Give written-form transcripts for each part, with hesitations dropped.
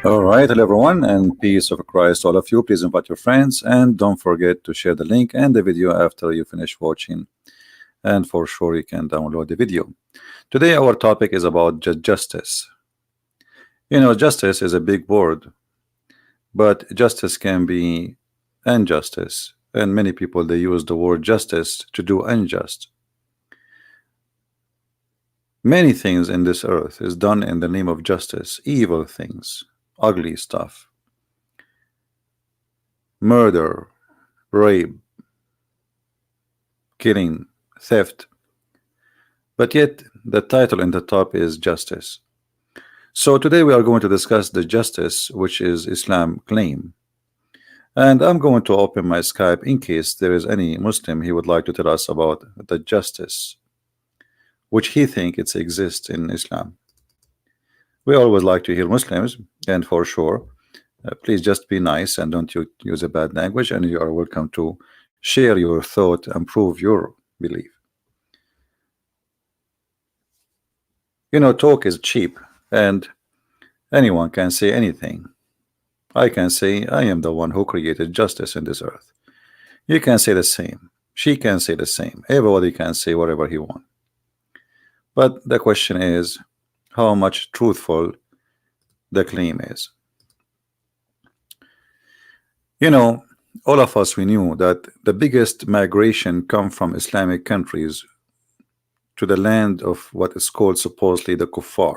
All right, hello everyone, and peace of Christ, all of you. Please invite your friends, and don't forget to share the link and the video after you finish watching. And for sure, you can download the video. Today, our topic is about justice. Justice is a big word, but justice can be injustice, and many people they use the word justice to do unjust. Many things in this earth is done in the name of justice, evil things, ugly stuff, murder, rape, killing, theft, but yet the title in the top is justice. So today we are going to discuss the justice which is Islam claim, and I'm going to open my Skype in case there is any Muslim he would like to tell us about the justice which he think it exists in Islam. We always like to hear Muslims, and for sure please just be nice and don't use a bad language, and you are welcome to share your thought and prove your belief. Talk is cheap, and anyone can say anything. I can say I am the one who created justice in this earth. You can say the same. She can say the same. Everybody can say whatever he wants. But the question is how much truthful the claim is. All of us, we knew that the biggest migration come from Islamic countries to the land of what is called supposedly the kuffar.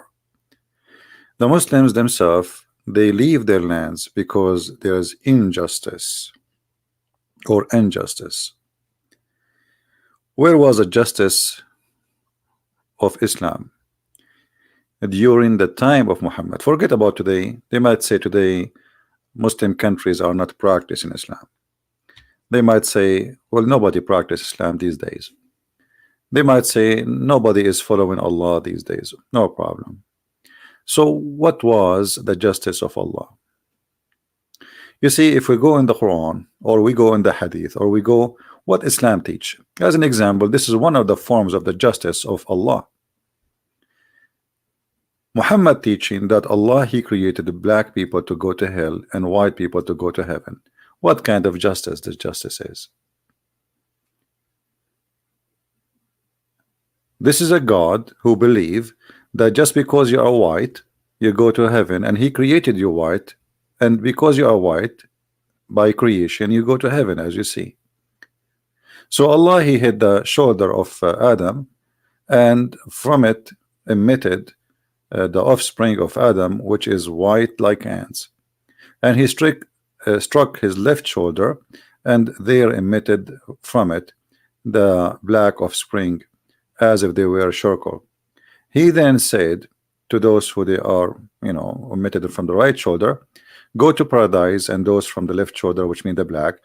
The Muslims themselves, they leave their lands because there is injustice or injustice. Where was the justice of Islam during the time of Muhammad? Forget about today. They might say today Muslim countries are not practicing Islam. They might say, well, nobody practices Islam these days. They might say nobody is following Allah these days. No problem. So what was the justice of Allah? You see, if we go in the Quran, or we go in the Hadith, or we go what Islam teach, as an example, this is one of the forms of the justice of Allah. Muhammad teaching that Allah, he created the black people to go to hell and white people to go to heaven. What kind of justice this justice is? This is a God who believe that just because you are white you go to heaven, and he created you white, and because you are white by creation you go to heaven, as you see. So Allah, he hit the shoulder of Adam, and from it emitted the offspring of Adam, which is white like ants, and he struck his left shoulder, and there emitted from it the black offspring, as if they were charcoal. He then said to those who they are emitted from the right shoulder, go to paradise, and those from the left shoulder, which mean the black,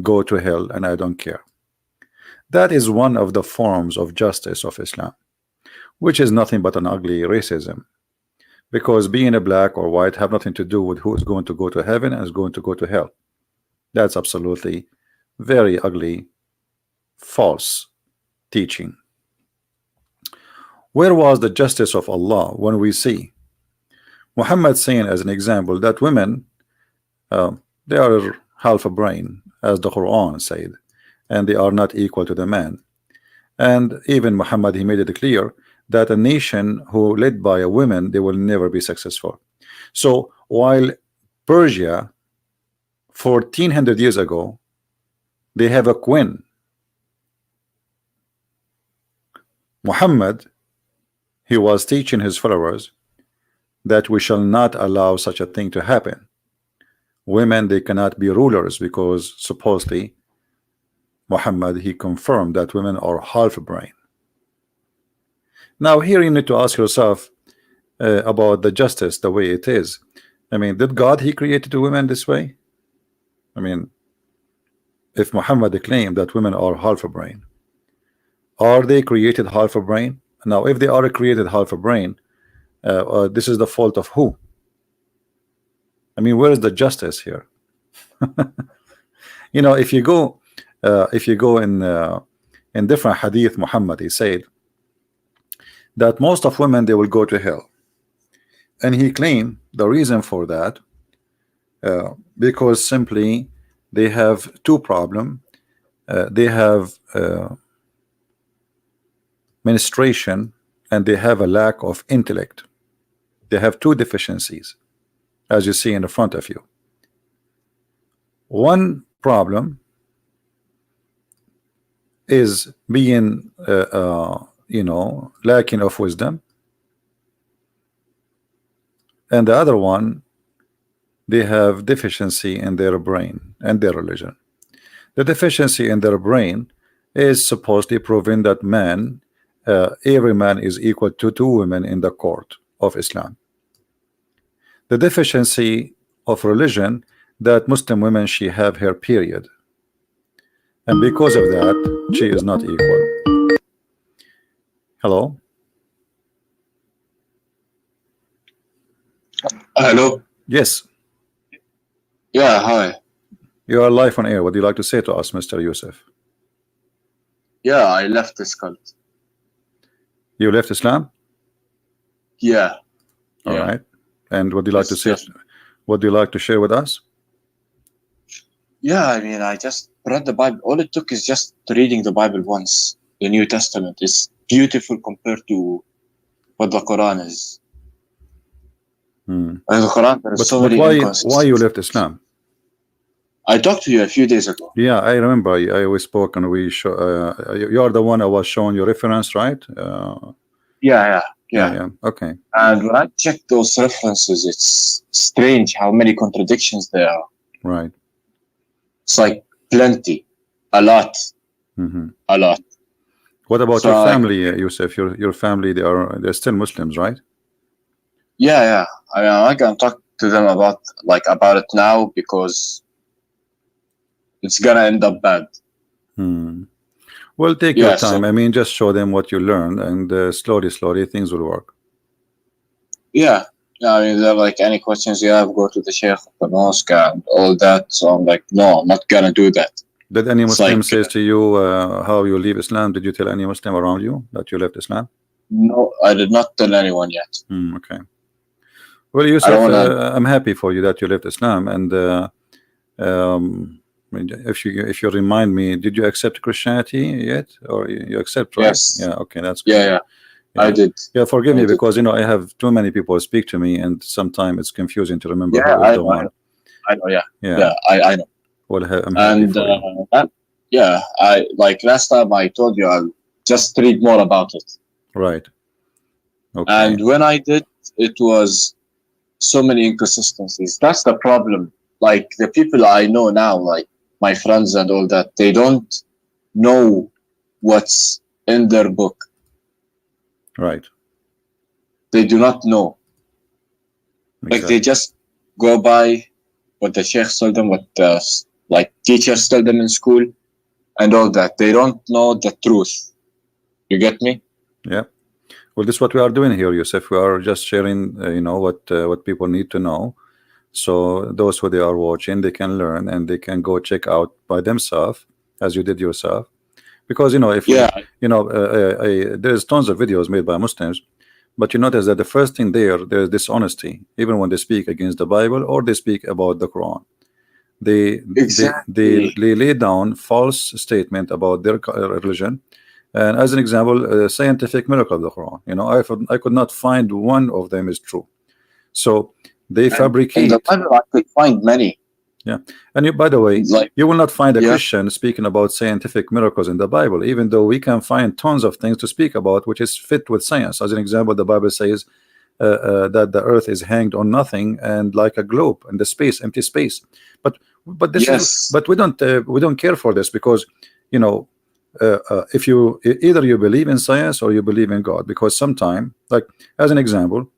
go to hell, and I don't care. That is one of the forms of justice of Islam, which is nothing but an ugly racism, because being a black or white have nothing to do with who is going to go to heaven and is going to go to hell. That's absolutely very ugly, false teaching. Where was the justice of Allah when we see Muhammad saying, as an example, that women they are half a brain, as the Quran said, and they are not equal to the man. And even Muhammad, he made it clear that a nation who led by a woman, they will never be successful. So while Persia 1400 years ago, they have a queen, Muhammad, he was teaching his followers that we shall not allow such a thing to happen. Women, they cannot be rulers, because supposedly Muhammad, he confirmed that women are half a brain. Now here you need to ask yourself about the justice the way it is. I mean, did God, he created the women this way? I mean, if Muhammad claimed that women are half a brain, are they created half a brain? Now if they are created half a brain, this is the fault of who? I mean, where is the justice here? If you go in different hadith, Muhammad, he said that most of women, they will go to hell, And he claimed the reason for that because simply they have two problems. They have menstruation and they have a lack of intellect. They have two deficiencies, as you see in the front of you. One problem is being lacking of wisdom, and the other one, they have deficiency in their brain and their religion. The deficiency in their brain is supposedly proving that every man is equal to two women in the court of Islam. The deficiency of religion, that Muslim women, she have her period, and because of that she is not equal. Hello? Hello? Yes. Yeah, hi. You are live on air. What do you like to say to us, Mr. Yusuf? Yeah, I left this cult. You left Islam? Yeah. All Yeah. right. And what do you like to say? Just- What do you like to share with us? Yeah, I mean, I just read the Bible. All it took is just reading the Bible once. The New Testament is beautiful compared to what the Quran is. Hmm. In the Quran, there are But, so but many why inconsistencies. you left Islam? I talked to you a few days ago. Yeah, I remember. We spoke and we show. You are the one I was showing your reference, right? Yeah. Okay. And when I checked those references, it's strange how many contradictions there are. Right. It's like plenty, a lot. What about So, your family, Yusuf? Your family, they're still Muslims, right? Yeah. I mean, I'm not gonna talk to them about it now because it's gonna end up bad. Well, take Yeah, your time. so- I mean, just show them what you learned, and slowly things will work. Yeah. I mean, they're like, any questions you have, go to the Sheikh of the mosque and all that. So I'm like, no, I'm not gonna do that. Did any It's Muslim like- says to you how you leave Islam? Did you tell any Muslim around you that you left Islam? No, I did not tell anyone yet. Okay. Well, Yusuf, I don't wanna- I'm happy for you that you left Islam, and if you remind me, did you accept Christianity yet, or you accept? Right? Yes. Yeah. Okay, that's good. Yeah. I did. Yeah, forgive I me did. because I have too many people speak to me, and sometimes it's confusing to remember Yeah, who is the one. I know. Yeah. Yeah. I know. Well, I'm happy And for you. I like last time I told you I'll just read more about it. Right. Okay. And when I did, it was so many inconsistencies. That's the problem. Like the people I know now, like my friends and all that, they don't know what's in their book. Right. They do not know. Like Exactly. they just go by what the sheikhs told them, what the teachers tell them in school, and all that. They don't know the truth. You get me? Yeah. Well, this is what we are doing here, Yusuf. We are just sharing, what people need to know. So those who they are watching, they can learn and they can go check out by themselves, as you did yourself. Because if there's tons of videos made by Muslims, but you notice that the first thing there's dishonesty, even when they speak against the Bible or they speak about the Quran. They lay down false statement about their religion. And as an example, scientific miracle of the Quran. I could not find one of them is true. So they fabricate. In the Bible, I could find many. Yeah, and by the way, you will not find a Christian speaking about scientific miracles in the Bible, even though we can find tons of things to speak about which is fit with science. As an example, the Bible says that the earth is hanged on nothing and like a globe in the space, empty space. But this is, but we don't care for this because if you either you believe in science or you believe in God, because sometime, like as an example,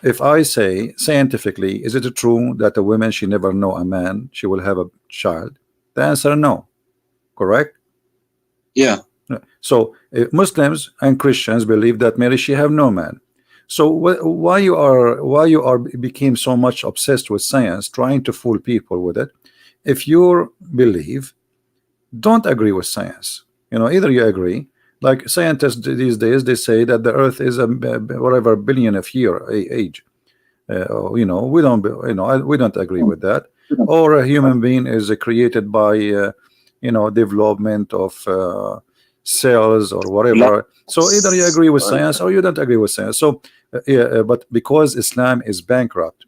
if I say scientifically, is it true that a woman, she never know a man, she will have a child? The answer no. Correct? Yeah. So Muslims and Christians believe that Mary, she have no man. So why you are became so much obsessed with science, trying to fool people with it? If you believe, don't agree with science. Either you agree, like scientists these days, they say that the earth is a whatever billion of year age. You know, we don't, we don't agree with that. Or a human being is created by, you know, development of cells or whatever. So either you agree with science or you don't agree with science. So but because Islam is bankrupt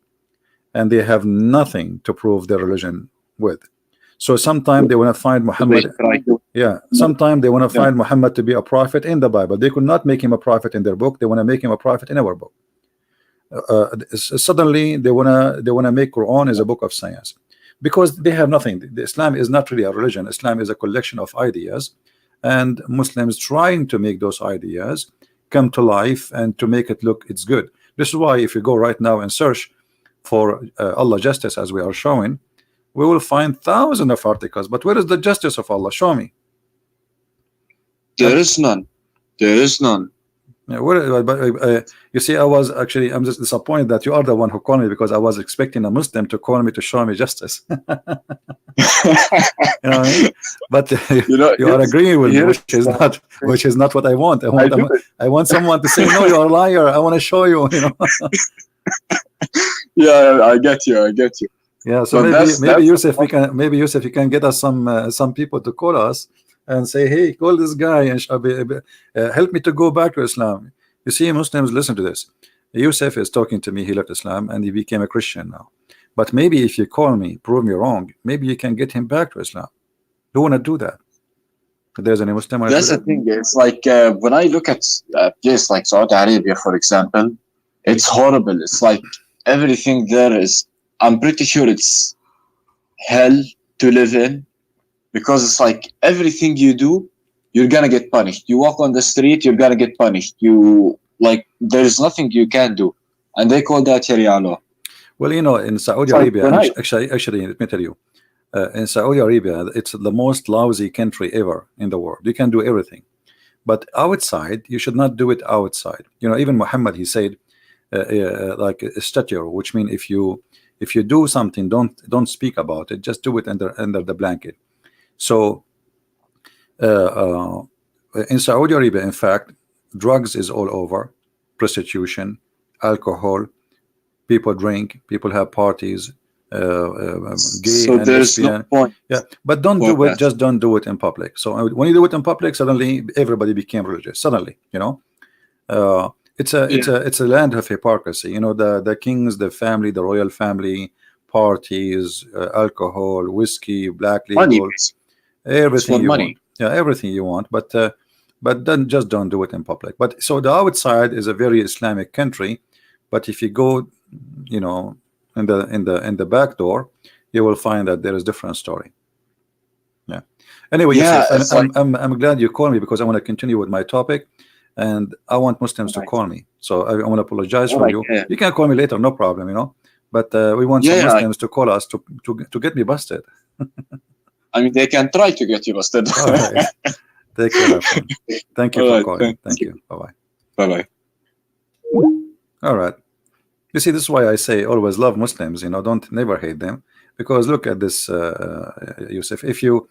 and they have nothing to prove their religion with, so sometimes they want to find Muhammad. Yeah, sometimes they want to find Muhammad to be a prophet in the Bible. They could not make him a prophet in their book. They want to make him a prophet in our book. Suddenly they wanna make Quran as a book of science, because they have nothing. The Islam is not really a religion. Islam is a collection of ideas, and Muslims trying to make those ideas come to life and to make it look it's good. This is why if you go right now and search for Allah justice, as we are showing, we will find thousands of articles. But where is the justice of Allah? Show me. There is none. There is none. Yeah, you see, I'm just disappointed that you are the one who called me, because I was expecting a Muslim to call me to show me justice. You know what I mean? But you are agreeing with me, which is not what I want. I want someone to say, no, you're a liar. I want to show you. You know. Yeah, I get you. I get you. Yeah, so maybe Yusuf, you can get us some people to call us and say, hey, call this guy and help me to go back to Islam. You see, Muslims, listen to this. Yusuf is talking to me. He left Islam and he became a Christian now. But maybe if you call me, prove me wrong, maybe you can get him back to Islam. You want to do that? If there's any Muslim. That's the thing. It's like when I look at a place like Saudi Arabia, for example, it's horrible. It's like everything there is, I'm pretty sure it's hell to live in, because it's like everything you do, you're gonna get punished. You walk on the street, you're gonna get punished. There's nothing you can do, and they call that Sharia law. Well, you know, in Saudi Arabia, actually, let me tell you, in Saudi Arabia, it's the most lousy country ever in the world. You can do everything, but outside, you should not do it outside. You know, even Muhammad, he said, like a statue, which means if you do something, don't speak about it. Just do it under the blanket. So in Saudi Arabia, in fact, drugs is all over, prostitution, alcohol, people drink, people have parties, gay so and there's lesbian. no point. Yeah, but don't do it. Just don't do it in public. So when you do it in public, suddenly everybody became religious. Suddenly, you know, it's a land of hypocrisy. You know, the kings, the family, the royal family, parties, alcohol, whiskey, black legal. Money. Everything you want. Yeah, everything you want, but then just don't do it in public. But so the outside is a very Islamic country, but if you go, you know, in the back door, you will find that there is different story. Yeah. Anyway, yeah, Yusuf, I'm glad you called me, because I want to continue with my topic, and I want Muslims to call me. So I want to apologize for you. You can call me later, no problem, you know. But we want some Muslims to call us to get me busted. I mean, they can try to get you busted. All right. Take care. Thank you for calling. Thank you. Bye-bye. Bye-bye. All right. You see, this is why I say always love Muslims. You know, don't never hate them, because look at this, Yusuf. If you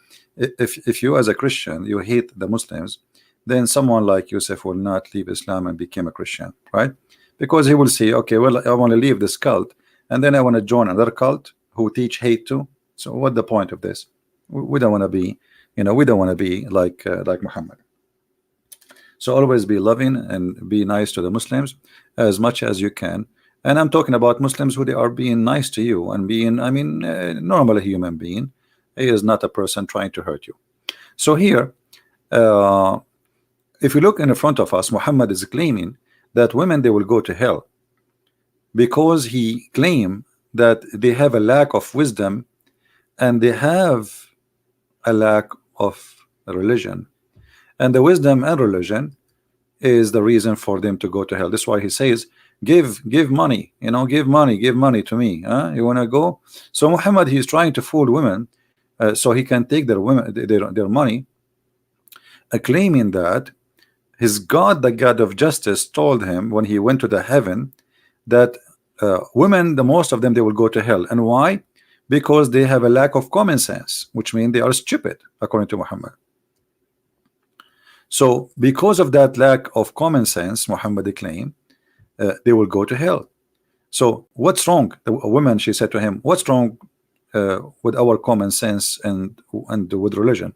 as a Christian you hate the Muslims, then someone like Yusuf will not leave Islam and become a Christian, right? Because he will say, okay, well, I want to leave this cult, and then I want to join another cult who teach hate too. So what's the point of this? We don't want to be, you know, we don't want to be like Muhammad. So always be loving and be nice to the Muslims as much as you can. And I'm talking about Muslims who they are being nice to you and being, I mean, normal human being. He is not a person trying to hurt you. So here, if you look in front of us, Muhammad is claiming that women, they will go to hell, because he claimed that they have a lack of wisdom and they have a lack of religion, and the wisdom and religion is the reason for them to go to hell. That's why he says, give money, you know, give money to me, huh? You want to go? So Muhammad, he's trying to fool women so he can take their money, claiming that his God, the God of justice, told him when he went to the heaven that women, the most of them, they will go to hell. And why? Because they have a lack of common sense, which means they are stupid, according to Muhammad. So because of that lack of common sense, Muhammad claimed, they will go to hell. So what's wrong? The woman, she said to him, what's wrong with our common sense and with religion?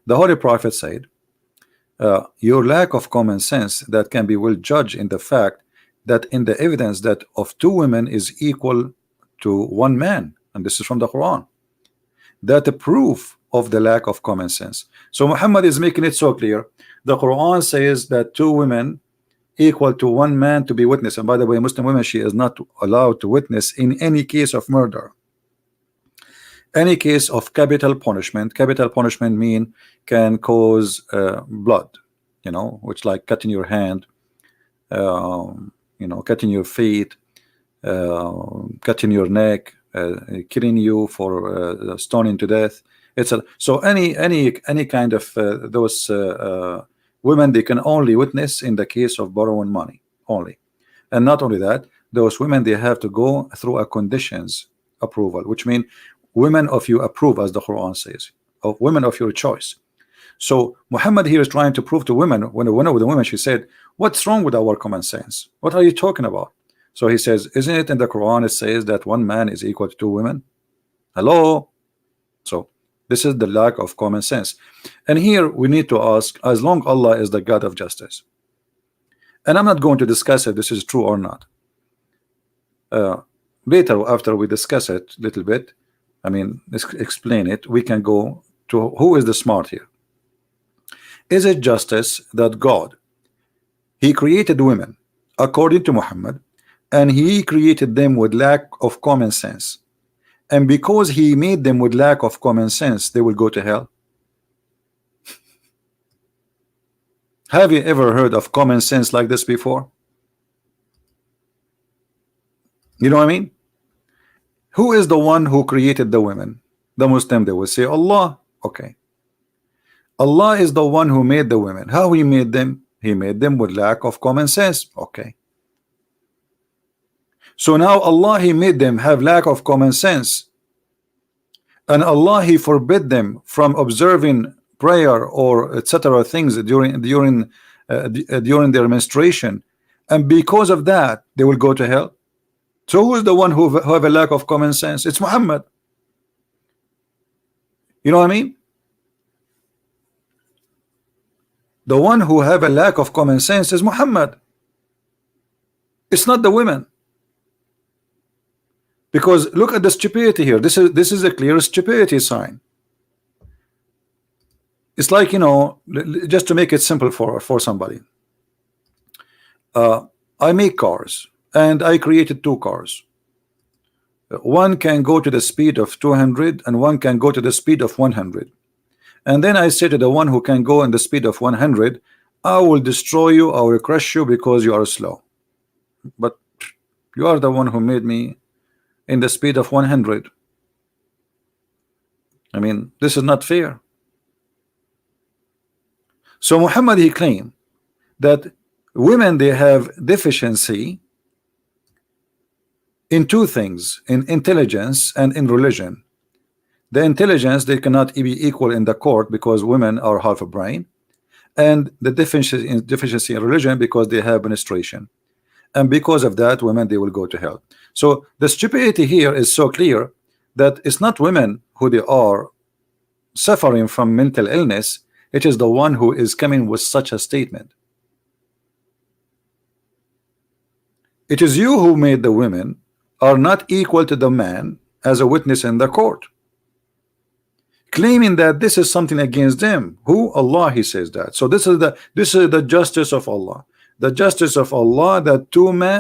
The Holy Prophet said, your lack of common sense that can be well judged in the fact that in the evidence that of two women is equal to one man, and this is from the Quran. That the proof of the lack of common sense. So Muhammad is making it so clear. The Quran says that two women equal to one man to be witness. And by the way, Muslim women, she is not allowed to witness in any case of murder, any case of capital punishment. Capital punishment mean can cause blood, you know, which like cutting your hand, you know, cutting your feet, cutting your neck, killing you for stoning to death. It's a, so any kind of those women, they can only witness in the case of borrowing money only. And not only that, those women, they have to go through a conditions approval, which mean women of you approve, as the Quran says, of women of your choice. So Muhammad here is trying to prove to women, when one of the women, she said, what's wrong with our common sense? What are you talking about? So he says, isn't it in the Quran it says that one man is equal to two women? Hello? So this is the lack of common sense. And here we need to ask, as long Allah is the God of justice, and I'm not going to discuss if this is true or not. Later, after we discuss it a little bit, I mean, explain it, we can go to who is the smart here. Is it justice that God, He created women according to Muhammad, and He created them with lack of common sense, and because He made them with lack of common sense, they will go to hell? Have you ever heard of common sense like this before? You know what I mean? Who is the one who created the women? The Muslim, they will say Allah. Okay, Allah is the one who made the women. How He made them? He made them with lack of common sense. Okay, so now Allah, He made them have lack of common sense, and Allah, He forbid them from observing prayer or etc. things during their menstruation, and because of that they will go to hell. So who is the one who have a lack of common sense? It's Muhammad. You know what I mean? The one who have a lack of common sense is Muhammad. It's not the women. Because look at the stupidity here. This is a clear stupidity sign. It's like, you know, just to make it simple for somebody. I make cars, and I created two cars. One can go to the speed of 200, and one can go to the speed of 100. And then I say to the one who can go in the speed of 100, I will destroy you, I will crush you because you are slow. But you are the one who made me in the speed of 100. I mean, this is not fair. So Muhammad, he claimed that women, they have deficiency in two things, in intelligence and in religion. The intelligence, they cannot be equal in the court because women are half a brain, and the deficiency in religion because they have menstruation, and because of that, women, they will go to hell. So the stupidity here is so clear that it's not women who they are suffering from mental illness, it is the one who is coming with such a statement. It is you who made the women are not equal to the man as a witness in the court, claiming that this is something against them. Who? Allah, He says that. So this is the justice of Allah. The justice of Allah, that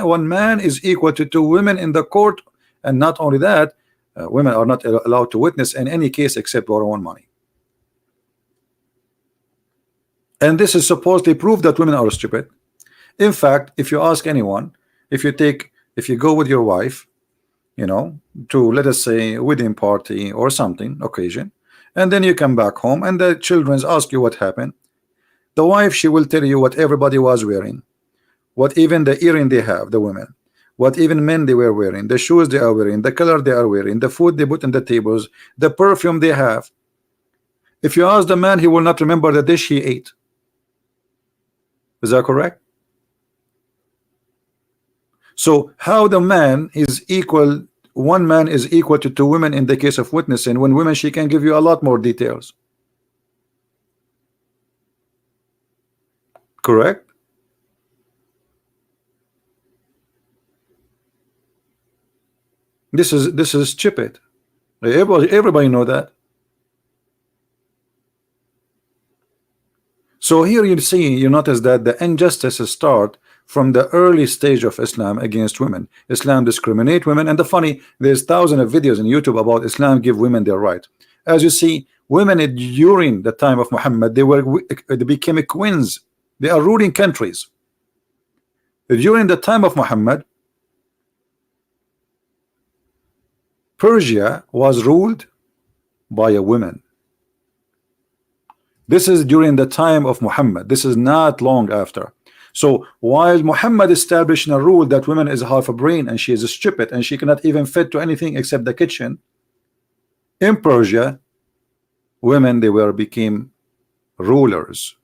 one man is equal to two women in the court, and not only that, women are not allowed to witness in any case except borrowing money. And this is supposedly proof that women are stupid. In fact, if you ask anyone, if you go with your wife, you know, to, let us say, a wedding party or something occasion, and then you come back home and the children ask you what happened, the wife, she will tell you what everybody was wearing, what even the earring they have, the women, what even men they were wearing, the shoes they are wearing, the color they are wearing, the food they put on the tables, the perfume they have. If you ask the man, he will not remember the dish he ate. Is that correct? So how the man is equal, one man is equal to two women in the case of witnessing, when women she can give you a lot more details. Correct? This is stupid. Everybody know that. So here you notice that the injustices start from the early stage of Islam against women. Islam discriminate women, and the funny, there's thousands of videos on YouTube about Islam give women their right. As you see, women during the time of Muhammad, they became queens. They are ruling countries. During the time of Muhammad, Persia was ruled by a woman. This is during the time of Muhammad. This is not long after. So while Muhammad established a rule that women is half a brain and she is stupid and she cannot even fit to anything except the kitchen, in Persia, women became rulers.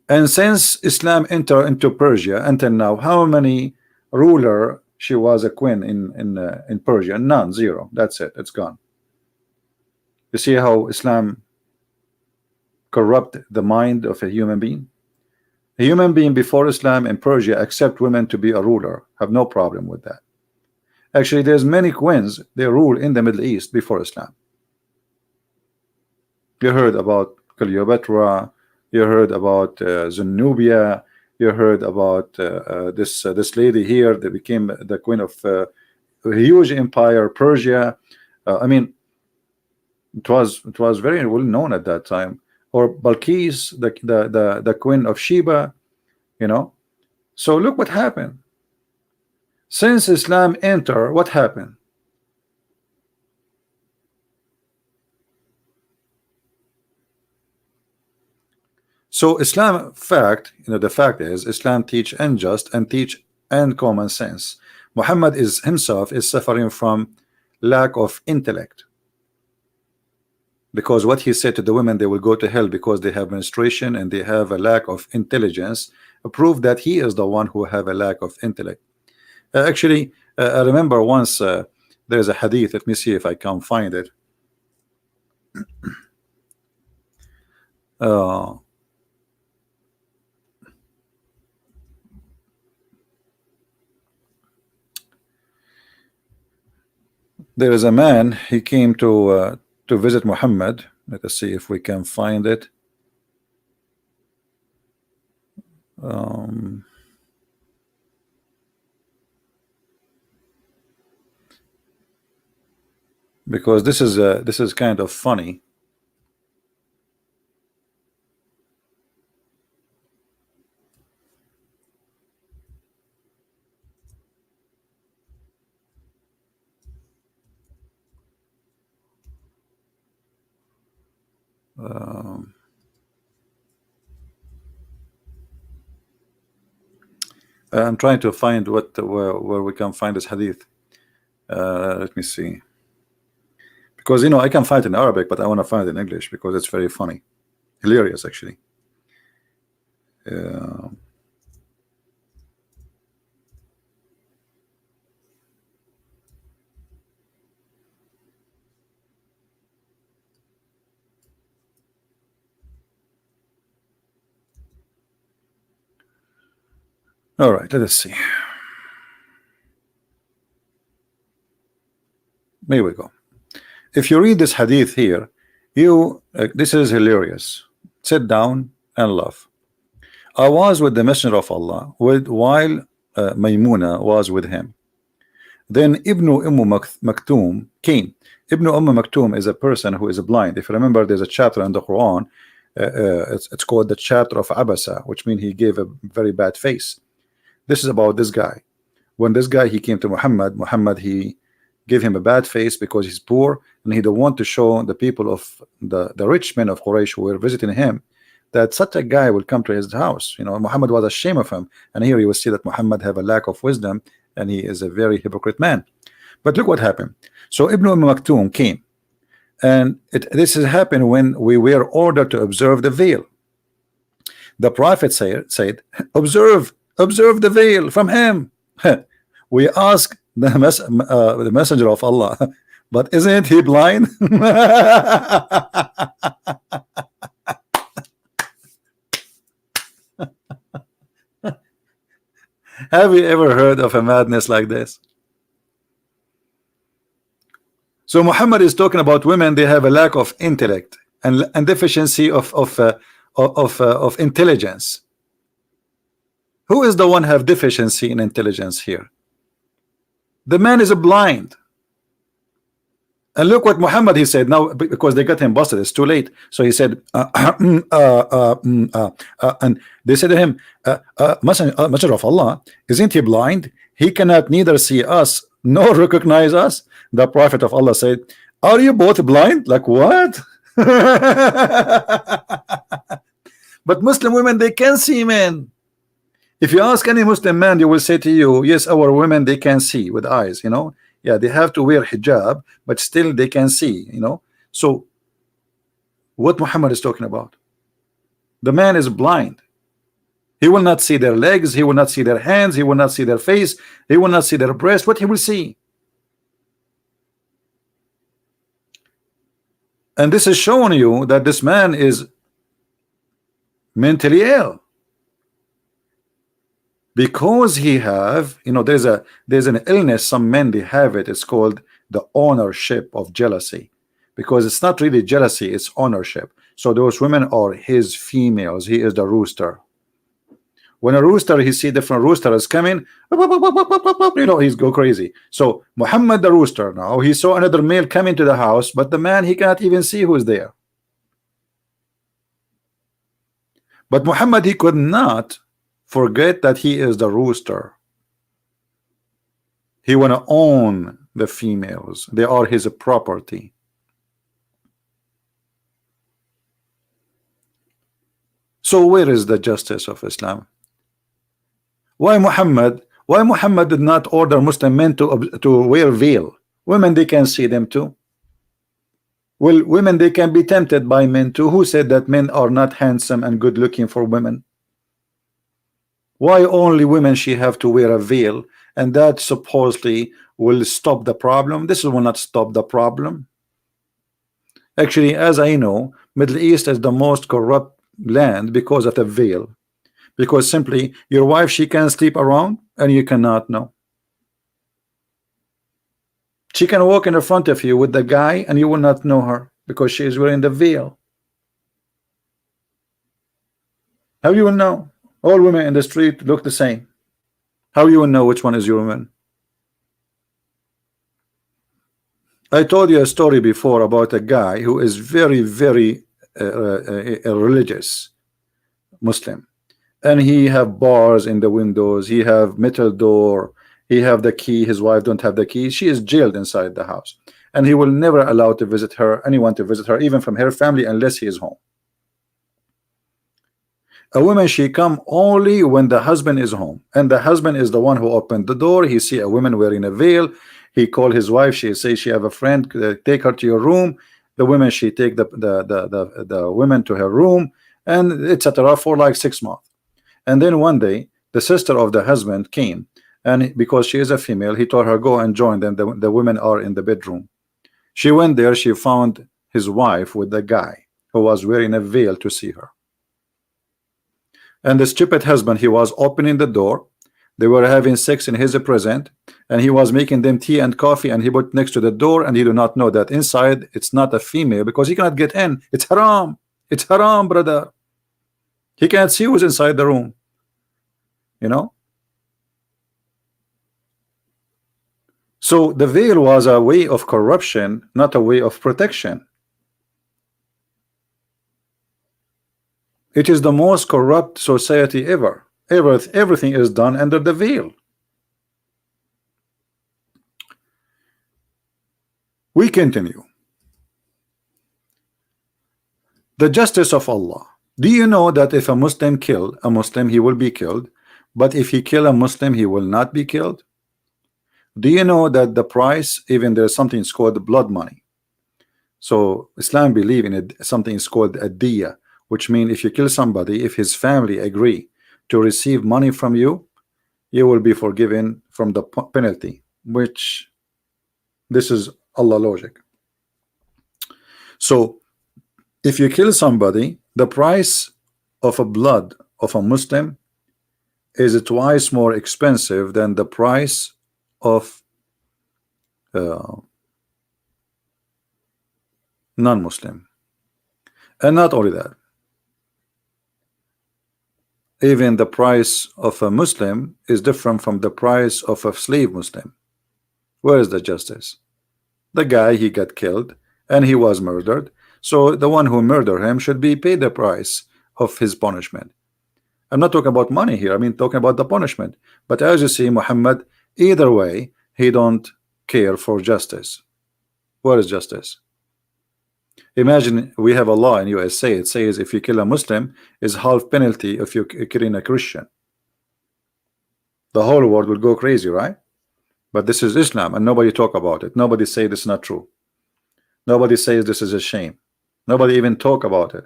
And since Islam entered into Persia until now, how many ruler she was a queen in Persia? None, zero. That's it. It's gone. You see how Islam corrupt the mind of a human being? A human being before Islam in Persia accept women to be a ruler, have no problem with that. Actually, there's many queens, they rule in the Middle East before Islam. You heard about Cleopatra, you heard about Zenobia, you heard about this lady here that became the queen of a huge empire, Persia. I mean, it was very well known at that time. Or Balkis, the queen of Sheba, you know. So look what happened. Since Islam entered, what happened? So Islam fact, the fact is Islam teach unjust and common sense. Muhammad himself is suffering from lack of intellect. Because what he said to the women, they will go to hell because they have menstruation and they have a lack of intelligence, prove that he is the one who have a lack of intellect. Actually, I remember once there's a hadith. Let me see if I can find it. There is a man, he came to visit Muhammad. Let us see if we can find it. Because this is kind of funny. I'm trying to find where we can find this hadith. Let me see, because I can find it in Arabic, but I want to find it in English because it's very funny, hilarious actually. All right, let us see. Here we go. If you read this hadith here, this is hilarious. Sit down and laugh. I was with the Messenger of Allah while Maymuna was with him. Then Ibn Maktoum came. Ibn Maktoum is a person who is blind. If you remember, there's a chapter in the Quran. It's called the chapter of Abasa, which means he gave a very bad face. This is about this guy. When this guy he came to Muhammad he gave him a bad face because he's poor and he don't want to show the people of the rich men of Quraysh who were visiting him that such a guy will come to his house. Muhammad was ashamed of him, and here you will see that Muhammad have a lack of wisdom and he is a very hypocrite man. But look what happened. So Ibn Maktoum came, and this has happened when we were ordered to observe the veil. The Prophet said, observe Observe the veil from him. We ask the messenger of Allah, but isn't he blind? Have you ever heard of a madness like this? So Muhammad is talking about women. They have a lack of intellect and deficiency of intelligence. Who is the one have deficiency in intelligence here? The man is blind. And look what Muhammad he said now, because they got him busted. It's too late. So he said, and they said to him, Messenger of Allah, isn't he blind? He cannot neither see us nor recognize us. The Prophet of Allah said, are you both blind? Like what? But Muslim women, they can see men. If you ask any Muslim man, they will say to you, yes, our women, they can see with eyes, you know. Yeah, they have to wear hijab, but still they can see, you know. So what Muhammad is talking about, the man is blind. He will not see their legs, he will not see their hands, he will not see their face, he will not see their breast. What he will see? And this is showing you that this man is mentally ill, because he have, you know, there's an illness, some men they have it. It's called the ownership of jealousy, because it's not really jealousy, it's ownership. So those women are his females. He is the rooster. When a rooster, he see different roosters coming, you know, he's go crazy. So Muhammad the rooster, now he saw another male come into the house, but the man, he cannot even see who's there. But Muhammad, he could not forget that he is the rooster. He want to own the females. They are his property. So where is the justice of Islam? Why Muhammad did not order Muslim men to wear veil? Women, they can see them too. Well, women, they can be tempted by men too. Who said that men are not handsome and good looking for women? Why only women she have to wear a veil, and that supposedly will stop the problem? This will not stop the problem. Actually, as I know, Middle East is the most corrupt land because of the veil. Because simply your wife, she can sleep around and you cannot know. She can walk in the front of you with the guy and you will not know her because she is wearing the veil. How you will know? All women in the street look the same. How you will know which one is your woman? I told you a story before about a guy who is very, very religious Muslim, and he have bars in the windows, he have metal door, he have the key, his wife don't have the key, she is jailed inside the house, and he will never allow to visit her, anyone to visit her, even from her family, unless he is home. A woman, she come only when the husband is home, and the husband is the one who opened the door. He see a woman wearing a veil, he call his wife, she say she have a friend, take her to your room. The women, she take the women to her room, and etc. for like 6 months. And then one day the sister of the husband came, and because she is a female, he told her, go and join them. The women are in the bedroom. She went there, she found his wife with the guy who was wearing a veil to see her. And the stupid husband, he was opening the door, they were having sex in his presence, and he was making them tea and coffee, and he put next to the door, and he do not know that inside it's not a female, because he cannot get in. It's haram. It's haram, brother. He can't see who's inside the room, you know. So the veil was a way of corruption, not a way of protection. It is the most corrupt society ever. Everything is done under the veil. We continue. The justice of Allah. Do you know that if a Muslim kill a Muslim, he will be killed, but if he kill a Muslim, he will not be killed? Do you know that the price, even there's something called blood money? So Islam believe in it, something is called a diya, which means if you kill somebody, if his family agree to receive money from you, you will be forgiven from the penalty, which this is Allah logic. So if you kill somebody, the price of a blood of a Muslim is twice more expensive than the price of non-Muslim. And not only that, even the price of a Muslim is different from the price of a slave Muslim. Where is the justice? The guy, he got killed and he was murdered, so the one who murdered him should be paid the price of his punishment. I'm not talking about money here, I mean talking about the punishment. But as you see, Muhammad, either way, he don't care for justice. What is justice? Imagine we have a law in USA, it says if you kill a Muslim is half penalty if you're killing a Christian. The whole world will go crazy, right? But this is Islam and nobody talk about it. Nobody say this is not true. Nobody says this is a shame. Nobody even talk about it.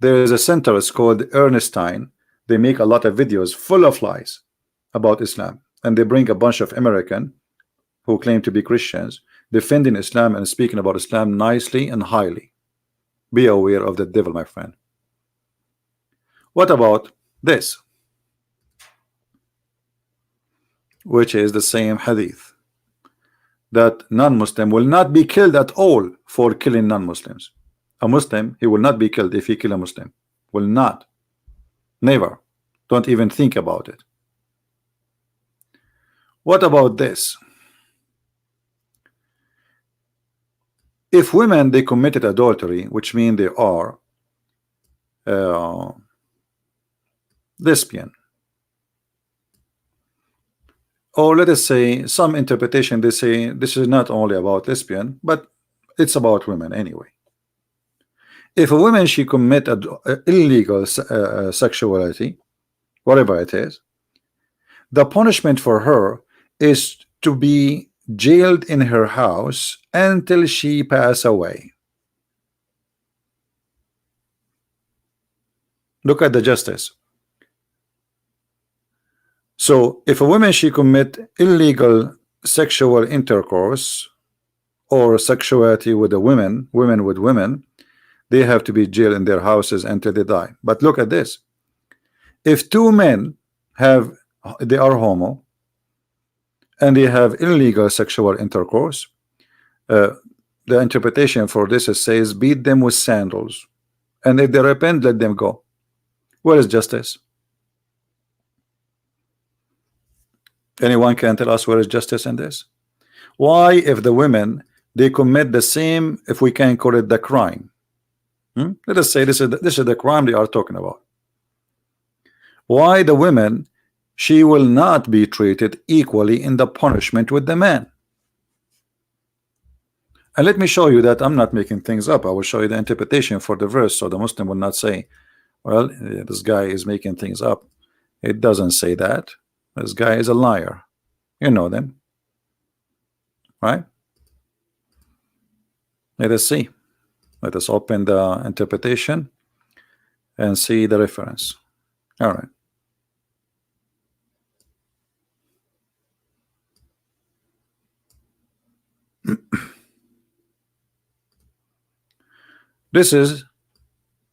There is a center, it's called Ernestine. They make a lot of videos full of lies about Islam, and they bring a bunch of American who claim to be Christians defending Islam and speaking about Islam nicely and highly. Be aware of the devil, my friend. What about this, which is the same hadith, that non-Muslim will not be killed at all for killing non-Muslims. A Muslim, he will not be killed if he kill a Muslim. Will not. Never. Don't even think about it. What about this? If women, they committed adultery, which means they are lesbian, or let us say some interpretation, they say this is not only about lesbian, but it's about women anyway. If a woman, she commit illegal sexuality, whatever it is, the punishment for her is to be jailed in her house until she pass away. Look at the justice. So if a woman, she commit illegal sexual intercourse or sexuality with a women with women, they have to be jailed in their houses until they die. But look at this. If two men they are homo and they have illegal sexual intercourse, the interpretation for this is says beat them with sandals, and if they repent, let them go. Where is justice? Anyone can tell us where is justice in this? Why, if the women, they commit the same, if we can call it the crime, let us say this is the crime they are talking about, why the women, she will not be treated equally in the punishment with the man? And let me show you that I'm not making things up. I will show you the interpretation for the verse, so the Muslim will not say, well, this guy is making things up. It doesn't say that. This guy is a liar. You know them, right? Let us see. Let us open the interpretation and see the reference. All right. This is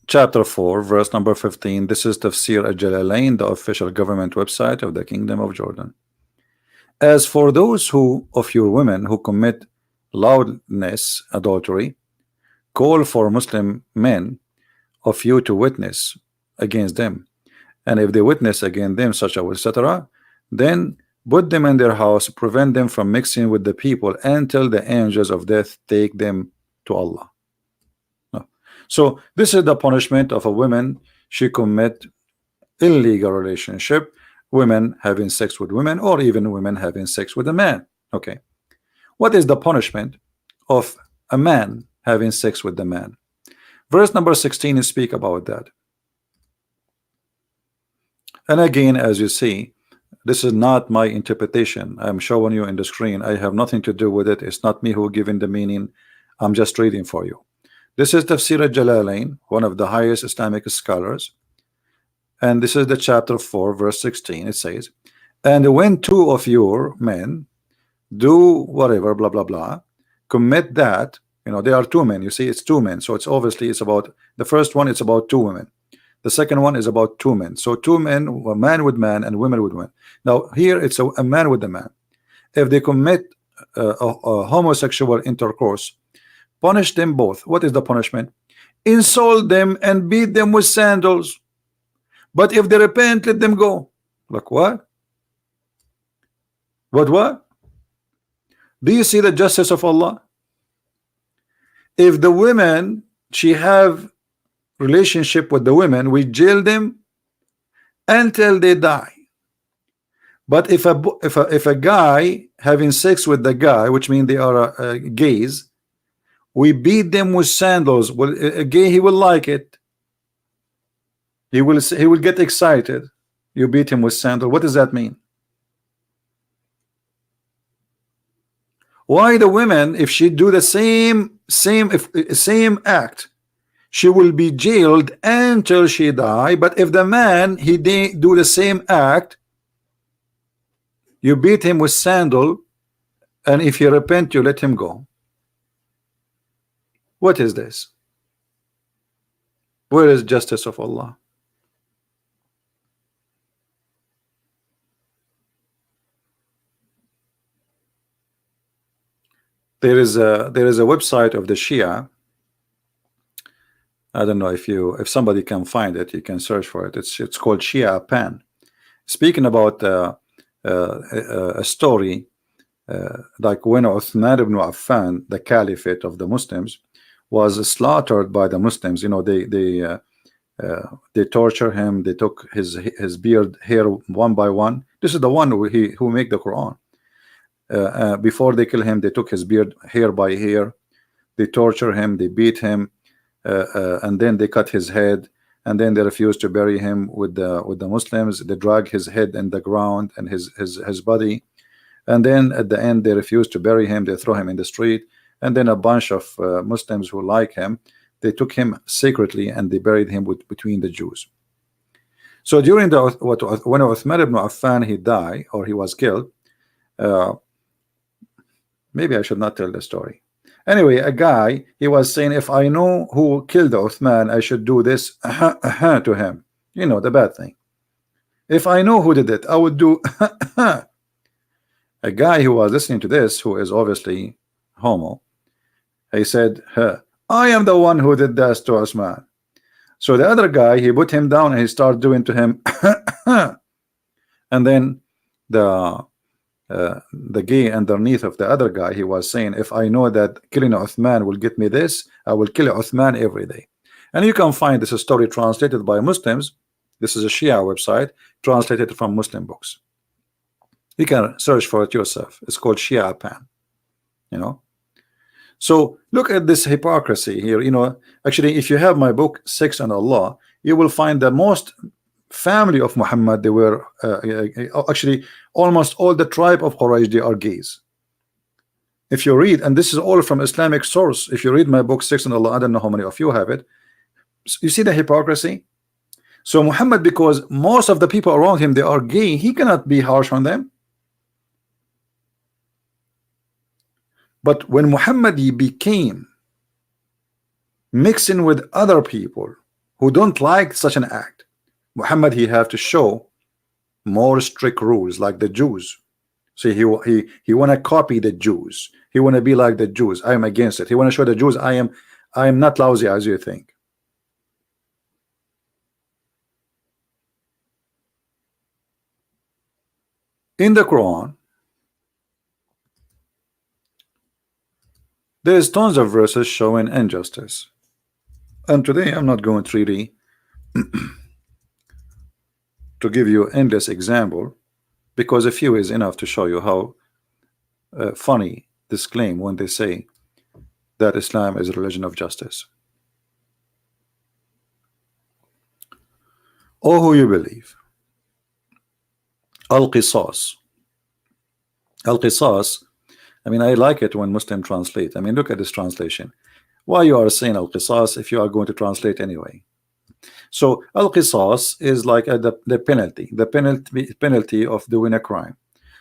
chapter 4, verse number 15. This is Tafsir al-Jalalain, the official government website of the Kingdom of Jordan. As for those of your women who commit loudness, adultery, call for Muslim men of you to witness against them, and if they witness against them, such as etc., then put them in their house, prevent them from mixing with the people until the angels of death take them to Allah. No. So this is the punishment of a woman. She commit illegal relationship, women having sex with women, or even women having sex with a man. Okay, what is the punishment of a man having sex with the man? Verse number 16 is speak about that. And again, as you see, this is not my interpretation. I'm showing you in the screen. I have nothing to do with it. It's not me who giving the meaning. I'm just reading for you. This is Tafsir al-Jalalain, one of the highest Islamic scholars, and this is the chapter 4 verse 16. It says, and when two of your men do whatever, blah blah blah, commit that, you know, there are two men, you see, it's two men, so it's obviously it's about the first one, it's about two women, the second one is about two men, so two men, a man with man and women with women. Now here it's a man with a man. If they commit a homosexual intercourse, punish them both. What is the punishment? Insult them and beat them with sandals, but if they repent, let them go. Like what? What? Do you see the justice of Allah? If the women, she have relationship with the women, we jail them until they die. But if a guy having sex with the guy, which means they are gays, we beat them with sandals. Well, a gay, he will like it. He will get excited. You beat him with sandals. What does that mean? Why the women, if she do the same act, she will be jailed until she die. But if the man, he do the same act, you beat him with sandal, and if he repent, you let him go. What is this? Where is justice of Allah? There is a website of the Shia. I don't know if somebody can find it, you can search for it. It's called Shia Pan. Speaking about a story like when Uthman ibn Affan, the caliphate of the Muslims, was slaughtered by the Muslims. You know, they torture him. They took his beard hair one by one. This is the one who make the Quran. Before they kill him, they took his beard hair by hair. They torture him. They beat him, and then they cut his head. And then they refused to bury him with the Muslims. They drag his head in the ground and his body. And then at the end, they refused to bury him. They throw him in the street. And then a bunch of Muslims who like him, they took him secretly and they buried him between the Jews. So during when Uthman ibn Affan, he died, or he was killed, maybe I should not tell the story. Anyway, a guy, he was saying, if I know who killed Uthman, I should do this to him. You know, the bad thing. If I know who did it, I would do a guy who was listening to this, who is obviously homo, he said, I am the one who did this to Uthman. So the other guy, he put him down and he started doing to him and then the gay underneath of the other guy, he was saying, if I know that killing Uthman will get me this, I will kill Uthman every day. And you can find this story translated by Muslims. This is a Shia website translated from Muslim books. You can search for it yourself. It's called Shia Pan. You know, so look at this hypocrisy here. You know, actually, if you have my book Sex and Allah, you will find the most family of Muhammad, they were actually almost all the tribe of Quraysh, they are gays. If you read, and this is all from Islamic source, if you read my book Sex and Allah, I don't know how many of you have it, you see the hypocrisy. So Muhammad, because most of the people around him, they are gay, he cannot be harsh on them. But when Muhammad, he became mixing with other people who don't like such an act, Muhammad, he have to show more strict rules like the Jews. So he want to copy the Jews. He want to be like the Jews. I am against it. He want to show the Jews I am not lousy as you think. In the Quran, there's tons of verses showing injustice. And today I'm not going 3D to give you endless example, because a few is enough to show you how funny this claim when they say that Islam is a religion of justice. Oh, who you believe. Al-Qisas. Al-Qisas, I mean, I like it when Muslim translate. I mean, look at this translation. Why you are saying Al-Qisas if you are going to translate anyway? So al-qisas is like the penalty of doing a crime.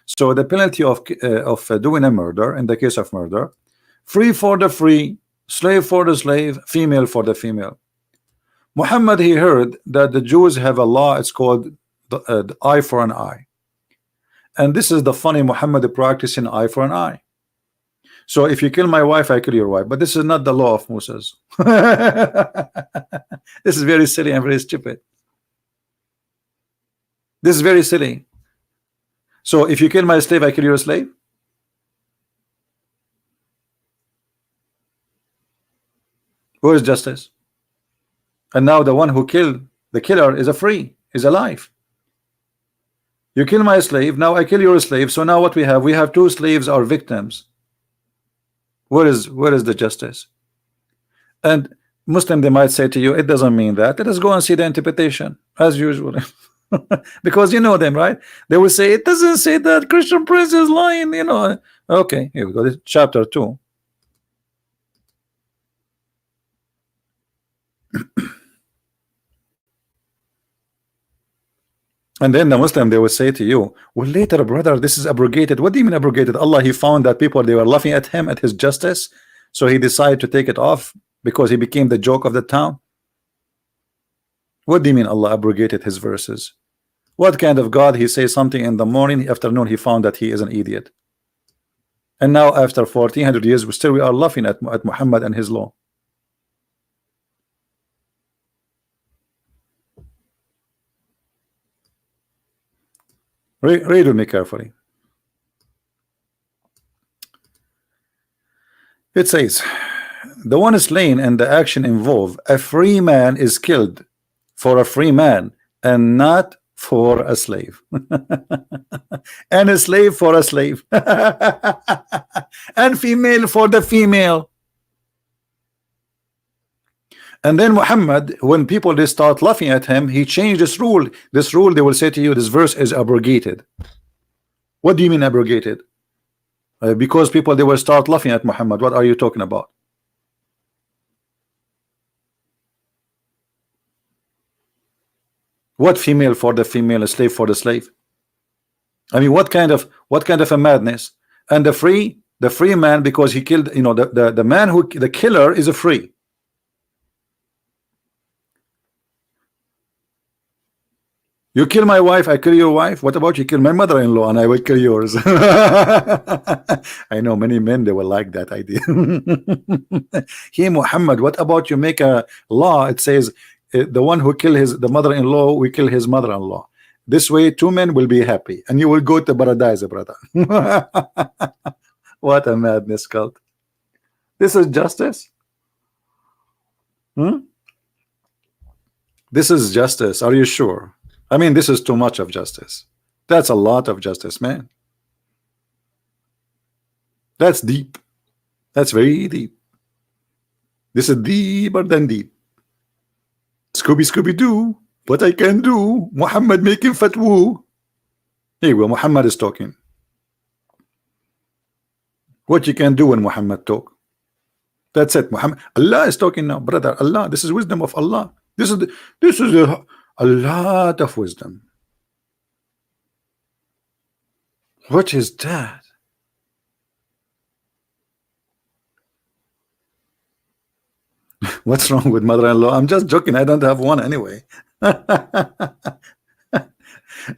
So the penalty of doing a murder, in the case of murder, free for the free, slave for the slave, female for the female. Muhammad, he heard that the Jews have a law, it's called the eye for an eye. And this is the funny Muhammad practicing eye for an eye. So if you kill my wife, I kill your wife. But this is not the law of Moses. This is very silly and very stupid. This is very silly. So if you kill my slave, I kill your slave. Where is justice? And now the one who killed the killer is a free, is alive. You kill my slave, now I kill your slave. So now what we have? We have two slaves are victims. Where is the justice? And Muslim, they might say to you, it doesn't mean that. Let us go and see the interpretation as usual. Because you know them, right? They will say it doesn't say that. Christian Prince is lying, you know. Okay, here we go. This chapter 2. And then the Muslim, they will say to you, well, later, brother, this is abrogated. What do you mean abrogated? Allah, he found that people, they were laughing at him, at his justice, so he decided to take it off because he became the joke of the town. What do you mean Allah abrogated his verses? What kind of God? He says something in the morning, afternoon he found that he is an idiot. And now after 1400 years, we are laughing at Muhammad and his law. Read with me carefully. It says, the one is slain and the action involved, a free man is killed for a free man and not for a slave. And a slave for a slave. And female for the female. And then Muhammad, when people they start laughing at him, he changed this rule. This rule, they will say to you, this verse is abrogated. What do you mean abrogated? Because people they will start laughing at Muhammad. What are you talking about? What female for the female, a slave for the slave? I mean, what kind of a madness? And the free man, because he killed, you know, the man who the killer is a free. You kill my wife, I kill your wife. What about you kill my mother-in-law and I will kill yours? I know many men, they will like that idea. Here, Muhammad, what about you make a law? It says the one who kill the mother-in-law, we kill his mother-in-law. This way, two men will be happy and you will go to paradise, brother. What a madness cult. This is justice? This is justice. Are you sure? I mean, this is too much of justice. That's a lot of justice, man. That's deep. That's very deep. This is deeper than deep. Scooby-Doo, what I can do. Muhammad making fatwa. Here we go, Muhammad is talking. What you can do when Muhammad talk. That's it, Muhammad. Allah is talking now, brother. Allah, this is wisdom of Allah. This is a lot of wisdom. What is that? What's wrong with mother-in-law? I'm just joking. I don't have one anyway. Let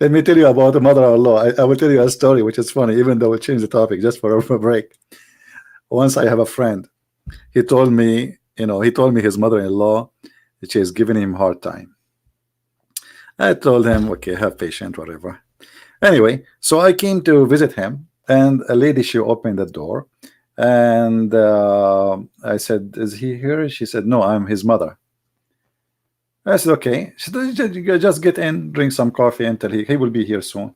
me tell you about the mother-in-law. I will tell you a story which is funny, even though we'll change the topic just for a break. Once I have a friend. He told me, you know, his mother-in-law, she is giving him a hard time. I told him, okay, have patience, whatever. Anyway, so I came to visit him, and a lady, she opened the door, and I said, is he here? She said, no, I'm his mother. I said, okay. She said, just get in, drink some coffee until he will be here soon.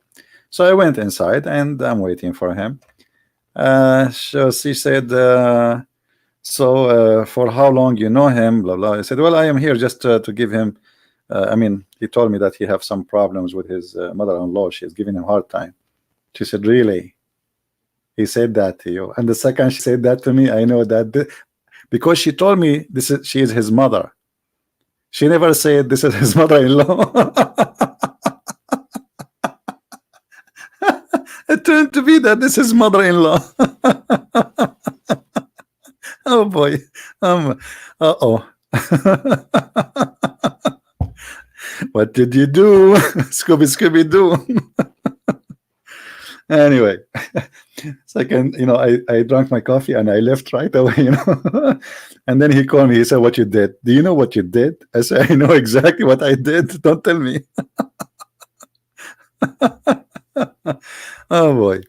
So I went inside, and I'm waiting for him. So she said, for how long you know him, blah, blah. I said, well, I am here just to give him, I mean, he told me that he have some problems with his mother-in-law. She's giving him a hard time. She said, really? He said that to you? And the second she said that to me, I know that because she told me she is his mother. She never said this is his mother-in-law. It turned to be that this is mother-in-law. Oh boy. Uh-oh. What did you do? Scooby Doo. Anyway, second, I drank my coffee and I left right away, And then he called me. He said, "What you did? Do you know what you did?" I said, "I know exactly what I did. Don't tell me." Oh boy.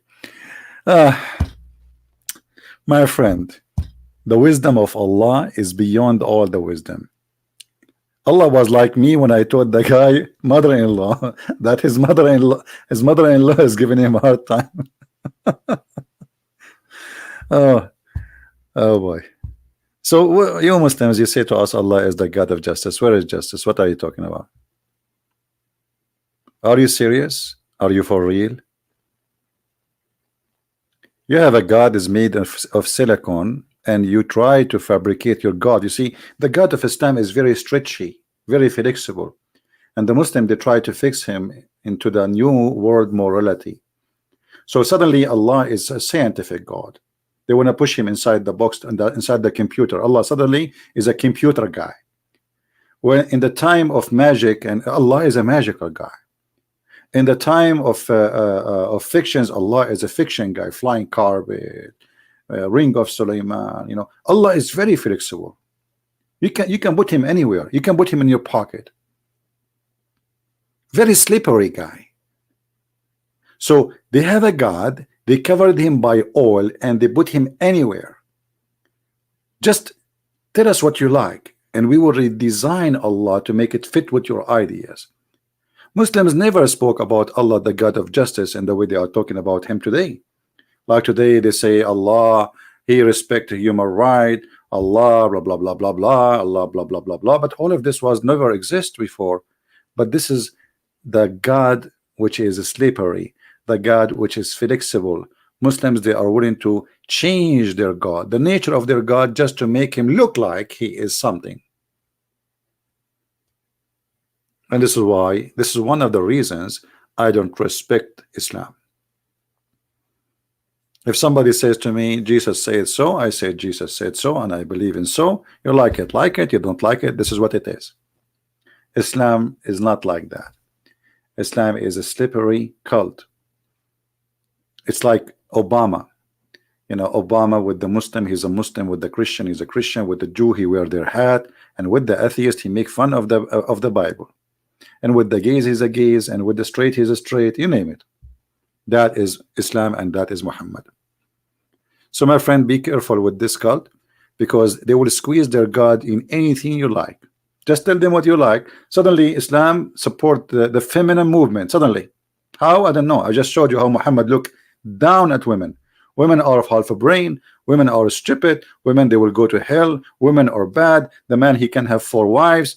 My friend, the wisdom of Allah is beyond all the wisdom. Allah was like me when I told the guy mother-in-law that his mother-in-law is giving him a hard time. Oh boy. So you Muslims, you say to us Allah is the God of justice. Where is justice? What are you talking about? Are you serious? Are you for real? You have a God is made of silicon, and you try to fabricate your God. You see, the God of Islam is very stretchy, very flexible, and the Muslim, they try to fix him into the new world morality. So suddenly Allah is a scientific God. They want to push him inside the box and inside the computer. Allah suddenly is a computer guy. When in the time of magic, and Allah is a magical guy. In the time of fictions, Allah is a fiction guy, flying carpet, ring of Sulaiman. Allah is very flexible. You can put him anywhere. You can put him in your pocket. Very slippery guy. So they have a God. They covered him by oil and they put him anywhere. Just tell us what you like, and we will redesign Allah to make it fit with your ideas. Muslims never spoke about Allah, the God of justice, in the way they are talking about him today. Like today, they say Allah, he respects human right, Allah, blah blah blah blah blah, Allah, blah blah blah blah. But all of this was never exist before. But this is the God which is slippery, the God which is flexible. Muslims, they are willing to change their God, the nature of their God, just to make him look like he is something. And this is why, this is one of the reasons I don't respect Islam. If somebody says to me, Jesus said so, I say Jesus said so, and I believe in so. You like it, you don't like it, this is what it is. Islam is not like that. Islam is a slippery cult. It's like Obama. Obama with the Muslim, he's a Muslim. With the Christian, he's a Christian. With the Jew, he wear their hat. And with the atheist, he make fun of the Bible. And with the gays, he's a gays. And with the straight, he's a straight. You name it. That is Islam, and that is Muhammad. So my friend, be careful with this cult, because they will squeeze their God in anything you like. Just tell them what you like. Suddenly Islam support the feminine movement. Suddenly. How? I don't know. I just showed you how Muhammad looked down at women. Women are of half a brain. Women are stupid. Women, they will go to hell. Women are bad. The man, he can have 4 wives.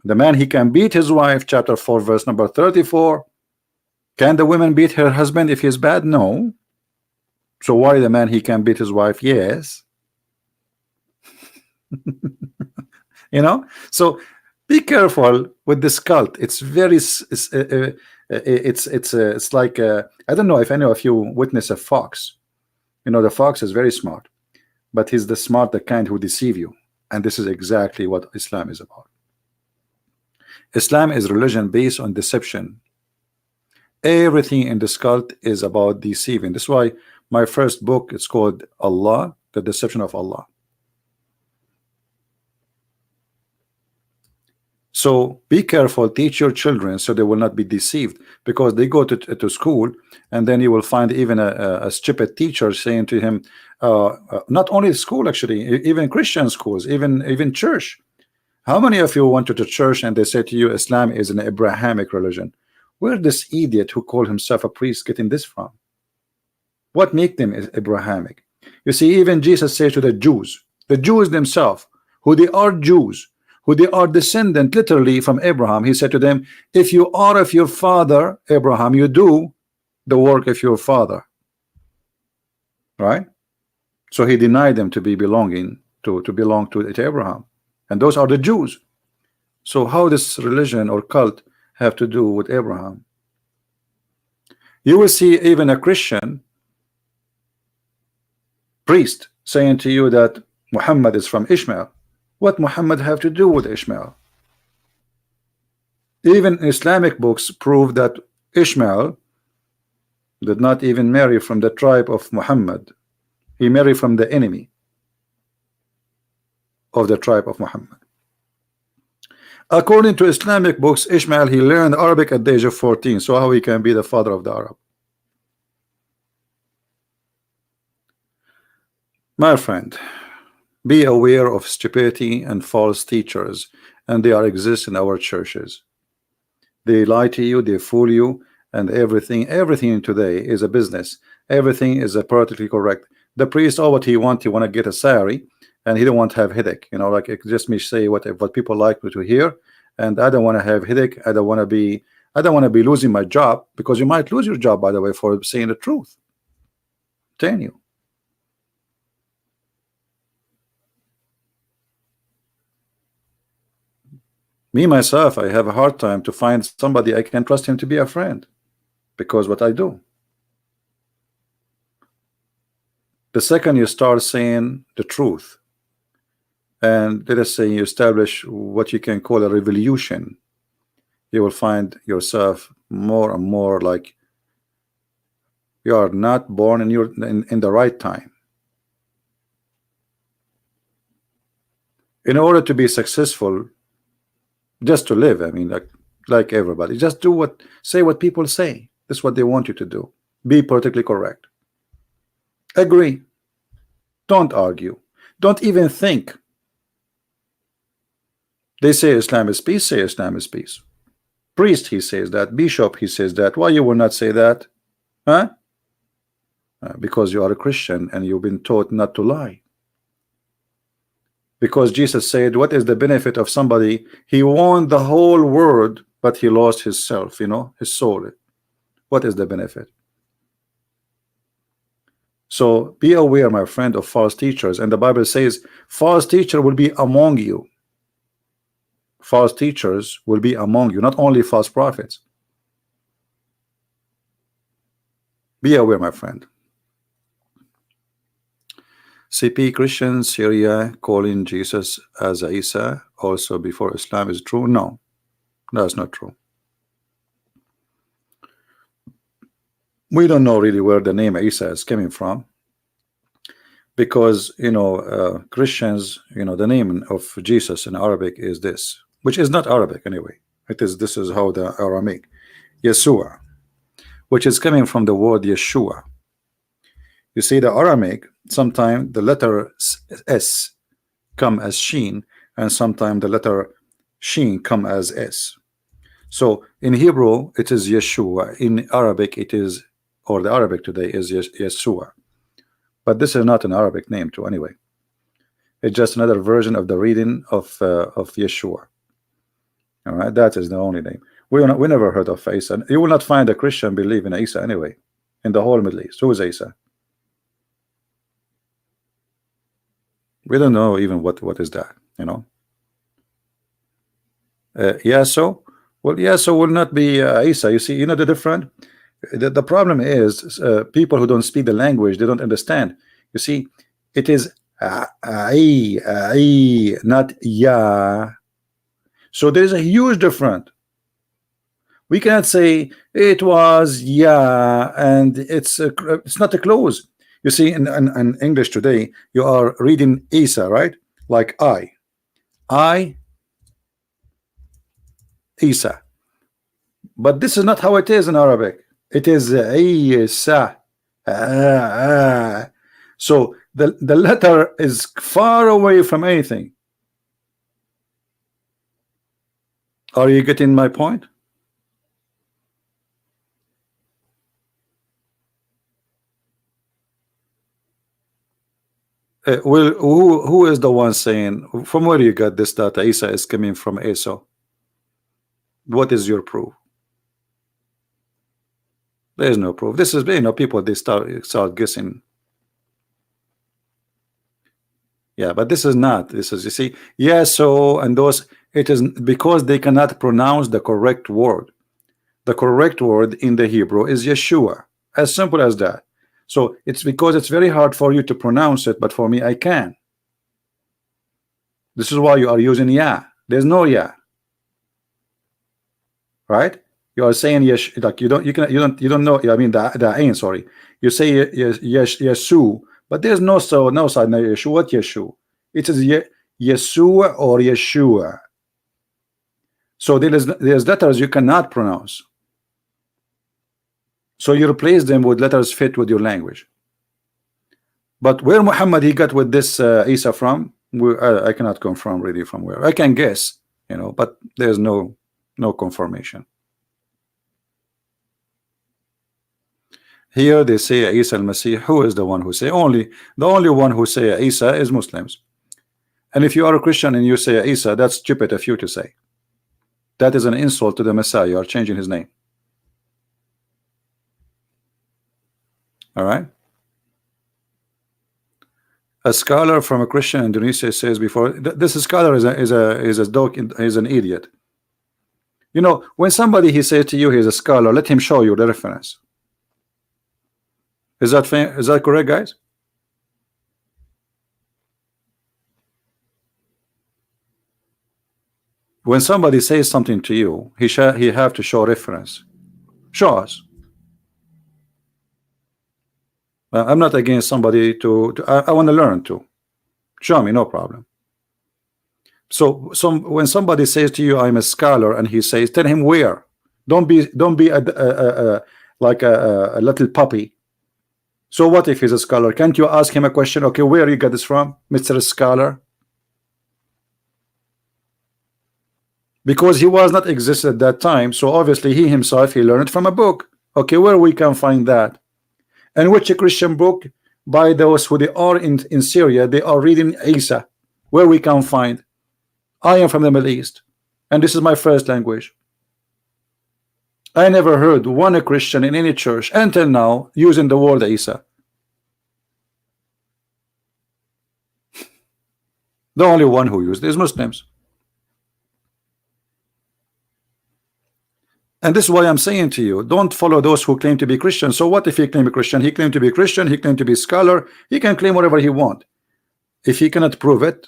The man, he can beat his wife. Chapter 4 verse number 34. Can the woman beat her husband if he's bad? No. So why the man, he can beat his wife? Yes. So be careful with this cult. It's very it's like I don't know if any of you witness a fox. The fox is very smart, but he's the smart, the kind who deceive you. And this is exactly what Islam is about. Islam is religion based on deception. Everything in this cult is about deceiving. That's why my first book is called Allah, the Deception of Allah. So be careful, teach your children so they will not be deceived, because they go to school, and then you will find even a stupid teacher saying to him, not only school, actually, even Christian schools, even church. How many of you went to church and they say to you Islam is an Abrahamic religion? Where this idiot who called himself a priest getting this from? What make them Abrahamic? You see, even Jesus said to the Jews themselves, who they are Jews, who they are descendant literally from Abraham, he said to them, if you are of your father Abraham, you do the work of your father. Right? So he denied them to be belonging to Abraham. And those are the Jews. So how this religion or cult have to do with Abraham? You will see even a Christian priest saying to you that Muhammad is from Ishmael. What Muhammad have to do with Ishmael? Even Islamic books prove that Ishmael did not even marry from the tribe of Muhammad. He married from the enemy of the tribe of Muhammad. According to Islamic books, Ishmael, he learned Arabic at the age of 14. So how he can be the father of the Arab? My friend, be aware of stupidity and false teachers, and they are exist in our churches. They lie to you, they fool you, and everything today is a business. Everything is a politically correct. The priest, all what he want to get a salary, and he don't want to have headache. You know, like it just me say what people like me to hear, and I don't want to have headache. I don't want to be losing my job, because you might lose your job, by the way, for saying the truth. I'm telling you. Me myself, I have a hard time to find somebody I can trust him to be a friend, because what I do. The second you start saying the truth, and let us say you establish what you can call a revolution, you will find yourself more and more like you are not born in the right time. In order to be successful, just to live, I mean, like everybody, just say what people say. That's what they want you to do. Be politically correct. Agree. Don't argue. Don't even think. They say Islam is peace, say Islam is peace. Priest, he says that. Bishop, he says that. Why you will not say that? Huh? Because you are a Christian and you've been taught not to lie. Because Jesus said, what is the benefit of somebody? He won the whole world, but he lost his self, you know, his soul. What is the benefit? So be aware, my friend, of false teachers. And the Bible says, false teacher will be among you. False teachers will be among you, not only false prophets. Be aware, my friend. CP Christians, Syria calling Jesus as Isa also before Islam is true? No, that's not true. We don't know really where the name Isa is coming from, because you know Christians, you know, the name of Jesus in Arabic is this, which is not Arabic anyway. This is how the Aramaic Yeshua, which is coming from the word Yeshua. You see, the Aramaic, sometimes the letter S come as Sheen, and sometimes the letter Sheen come as S. So in Hebrew it is Yeshua, in Arabic it is, or the Arabic today is Yeshua. But this is not an Arabic name too anyway. It's just another version of the reading of Yeshua. All right, that is the only name. We never heard of Isa. You will not find a Christian believe in Isa anyway, in the whole Middle East. Who is Isa? We don't know even what is that, you know. Yaso, well, Yaso will not be Isa. You see, you know the difference. The problem is people who don't speak the language, they don't understand. You see, it is not ya. So there is a huge difference. We cannot say it was ya and it's not a close. You see, in English today, you are reading Isa, right? Like I, Isa. But this is not how it is in Arabic. It is Isa. So the letter is far away from anything. Are you getting my point? Well, who is the one saying, from where you got this data Isa is coming from Esau? What is your proof? There is no proof. This is, you know, people, they start guessing. Yeah, but this is not. This is, you see, yes, so, and those, it is because they cannot pronounce the correct word. The correct word in the Hebrew is Yeshua. As simple as that. So it's because it's very hard for you to pronounce it, but for me, I can. This is why you are using Yah. There's no Yah. Right? You are saying yes, like you don't know. I mean the ain, sorry. You say yes, Yesu, but there's no side no Yeshua. What Yeshu? It is Yeshua or Yeshua. So there's letters you cannot pronounce. So you replace them with letters fit with your language. But where Muhammad he got with this Isa from, I cannot confirm really from where. I can guess, you know, but there's no confirmation. Here they say Isa al-Masih. Who is the one who say? The only one who say Isa is Muslims. And if you are a Christian and you say Isa, that's stupid of you to say. That is an insult to the Messiah. You are changing his name. All right. A scholar from a Christian in Indonesia says before this scholar is a dog, is an idiot. You know, when somebody he says to you he's a scholar, let him show you the reference. Is that fair? Is that correct, guys? When somebody says something to you, he have to show reference. Show us. I'm not against somebody I want to learn too. Show me, no problem. So when somebody says to you, I'm a scholar, and he says, tell him where. Don't be like a little puppy. So what if he's a scholar? Can't you ask him a question? Okay, where you got this from, Mr. Scholar? Because he was not exist at that time, so obviously he himself he learned from a book. Okay, where we can find that? And which Christian book by those who they are in Syria, they are reading Isa, where we can find. I am from the Middle East, and this is my first language. I never heard one Christian in any church until now using the word Isa. The only one who used is Muslims. And this is why I'm saying to you, don't follow those who claim to be Christian. So what if he claim a Christian? He claimed to be Christian, he claimed to be a scholar, he can claim whatever he want. If he cannot prove it,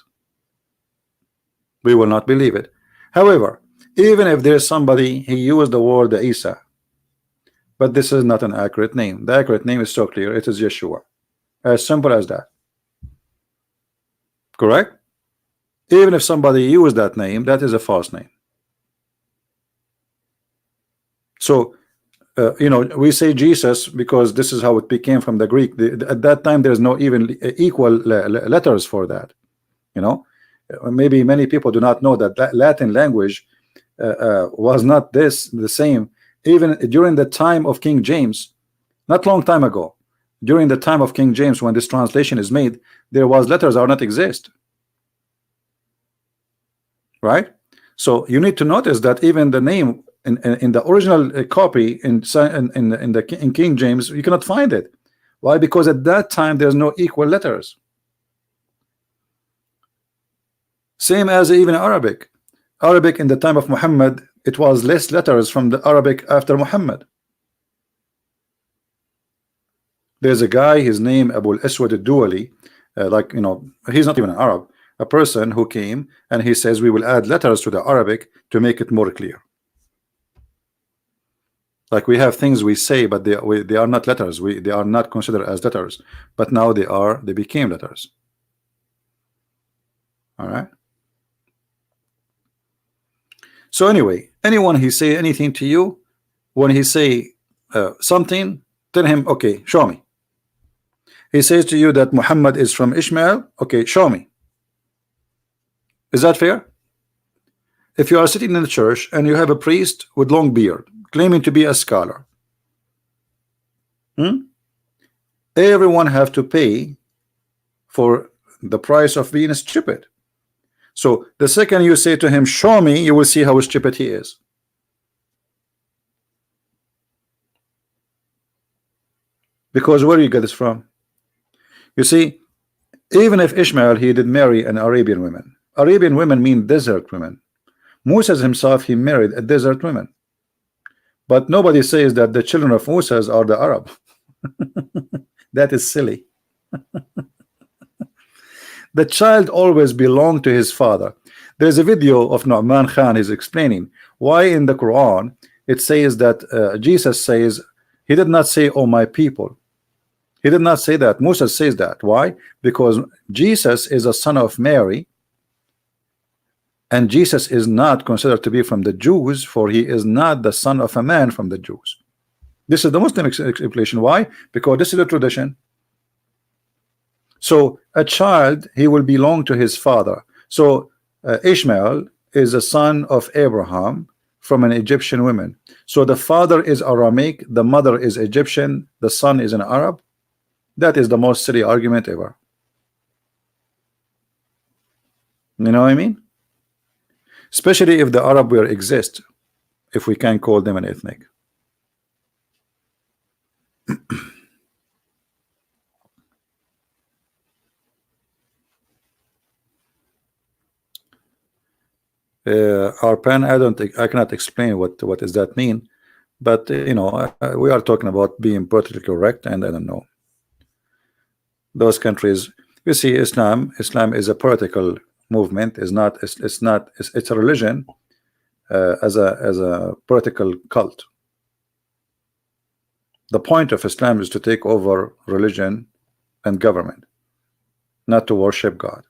we will not believe it. However, even if there's somebody he used the word Isa, but this is not an accurate name. The accurate name is so clear, it is Yeshua. As simple as that. Correct? Even if somebody used that name, that is a false name. So you know, we say Jesus because this is how it became from the Greek. At that time there's no even equal letters for that. You know, maybe many people do not know that Latin language was not the same even during the time of King James. Not long time ago, during the time of King James, when this translation is made, there was letters are not exist, right? So you need to notice that even the name in the original copy in King James, you cannot find it. Why? Because at that time there's no equal letters. Same as even Arabic. Arabic in the time of Muhammad, it was less letters from the Arabic after Muhammad. There's a guy, his name Abu al-Aswad al-Duwali, like, you know, he's not even an Arab, a person who came and he says we will add letters to the Arabic to make it more clear. Like we have things we say, but they are not letters. They are not considered as letters, but now they became letters. All right. So anyway, anyone he say anything to you, when he say something, tell him, okay, show me. He says to you that Muhammad is from Ishmael. Okay, show me. Is that fair? If you are sitting in the church and you have a priest with long beard claiming to be a scholar, everyone have to pay for the price of being stupid. So the second you say to him, show me, you will see how stupid he is. Because where you get this from? You see, Even if Ishmael, he did marry an Arabian woman. Arabian women mean desert women. Moses himself, he married a desert woman. But nobody says that the children of Moses are the Arab. That is silly. The child always belonged to his father. There's a video of Nu'man Khan is explaining why in the Quran it says that Jesus says, he did not say, oh my people. He did not say that. Moses says that. Why? Because Jesus is a son of Mary, and Jesus is not considered to be from the Jews, for he is not the son of a man from the Jews. This is the Muslim explanation. Why? Because this is the tradition. So a child, he will belong to his father. So Ishmael is a son of Abraham from an Egyptian woman. So the father is Aramic, the mother is Egyptian, the son is an Arab. That is the most silly argument ever. You know what I mean? Especially if the Arab will exist, if we can call them an ethnic. Arpan, I cannot explain what does that mean, but you know, we are talking about being politically correct, and I don't know. Those countries, you see, Islam is a political movement. It's a religion as a political cult. The point of Islam is to take over religion and government, not to worship God,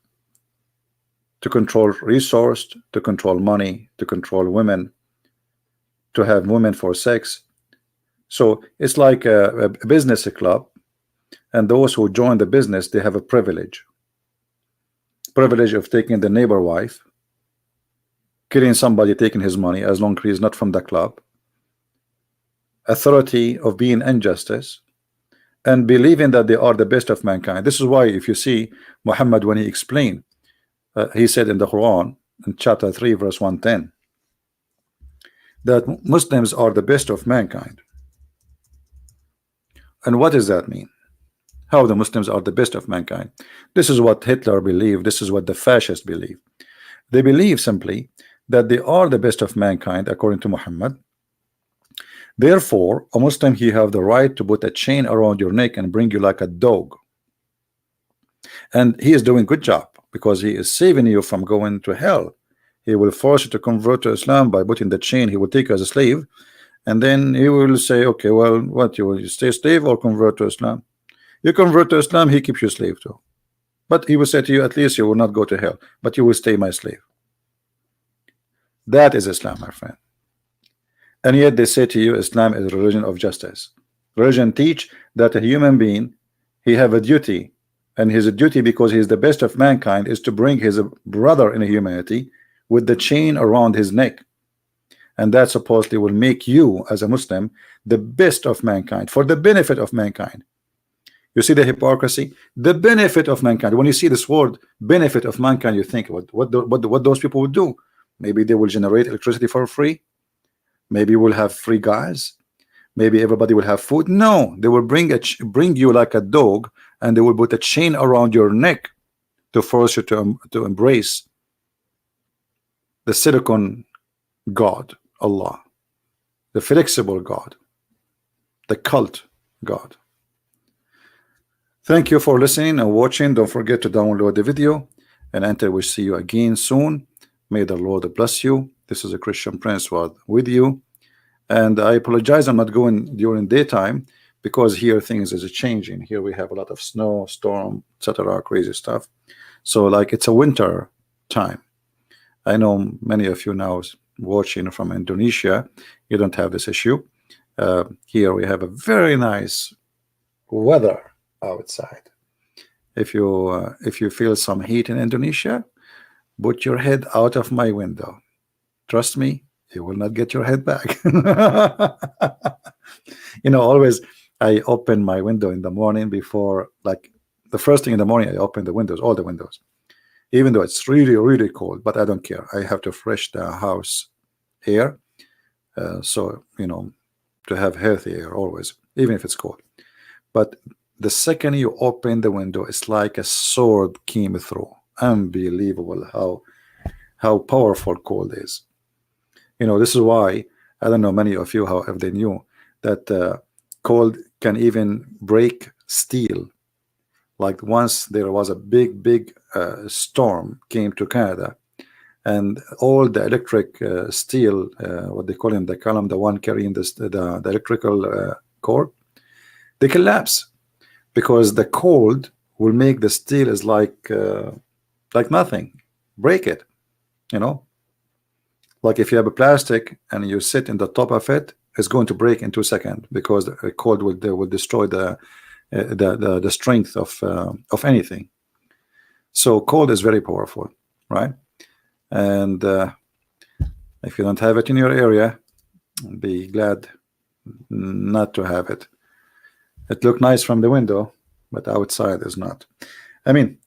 to control resource, to control money, to control women, to have women for sex. So it's like a business club, and those who join the business, they have a privilege of taking the neighbor wife, killing somebody, taking his money as long as he is not from the club, authority of being injustice, and believing that they are the best of mankind. This is why if you see Muhammad, when he explained, he said in the Quran in chapter 3 verse 110 that Muslims are the best of mankind. And what does that mean? How the Muslims are the best of mankind? This is what Hitler believed. This is what the fascists believe. They believe simply that they are the best of mankind according to Muhammad. Therefore, a Muslim, he have the right to put a chain around your neck and bring you like a dog. And he is doing good job because he is saving you from going to hell. He will force you to convert to Islam by putting the chain. He will take you as a slave, and then he will say, okay, well, what, you will stay slave or convert to Islam? You convert to Islam, he keeps you slave too. But he will say to you, at least you will not go to hell, but you will stay my slave. That is Islam, my friend. And yet they say to you, Islam is a religion of justice. Religion teach that a human being, he have a duty, and his duty, because he is the best of mankind, is to bring his brother in humanity with the chain around his neck. And that supposedly will make you as a Muslim the best of mankind, for the benefit of mankind. You see the hypocrisy? The benefit of mankind. When you see this word benefit of mankind, you think what those people would do. Maybe they will generate electricity for free. Maybe we'll have free gas. Maybe everybody will have food. No, they will bring you like a dog, and they will put a chain around your neck to force you to embrace the silicon God, Allah, the flexible God, the cult God. Thank you for listening and watching. Don't forget to download the video, and until we see you again soon, may the Lord bless you. This is a Christian Prince with you, and I apologize I'm not going during daytime because here things is changing. Here we have a lot of snow, storm, etc., crazy stuff. So like it's a winter time. I know many of you now watching from Indonesia, you don't have this issue. Here we have a very nice weather outside. If you feel some heat in Indonesia, put your head out of my window. Trust me, you will not get your head back. You know, always I open my window in the morning before, like the first thing in the morning, I open the windows, all the windows, even though it's really, really cold, but I don't care. I have to fresh the house air. So, you know, to have healthy air always, even if it's cold. But the second you open the window, it's like a sword came through. Unbelievable how powerful cold is. You know, this is why I don't know many of you, how if they knew that cold can even break steel. Like once there was a big storm came to Canada, and all the electric steel, what they call in the column, the one carrying the electrical cord, they collapse because the cold will make the steel is like nothing, break it. You know, like if you have a plastic and you sit in the top of it, it's going to break in 2 seconds because the cold will destroy the strength of anything. So cold is very powerful, right? And if you don't have it in your area, be glad not to have it. It looked nice from the window, but outside is not. I mean,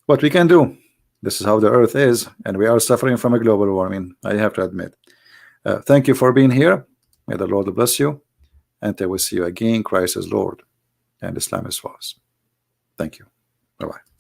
what we can do, this is how the earth is, and we are suffering from a global warming, I have to admit. Thank you for being here. May the Lord bless you, and I will see you again. Christ is Lord and Islam is false. Thank you. Bye-bye.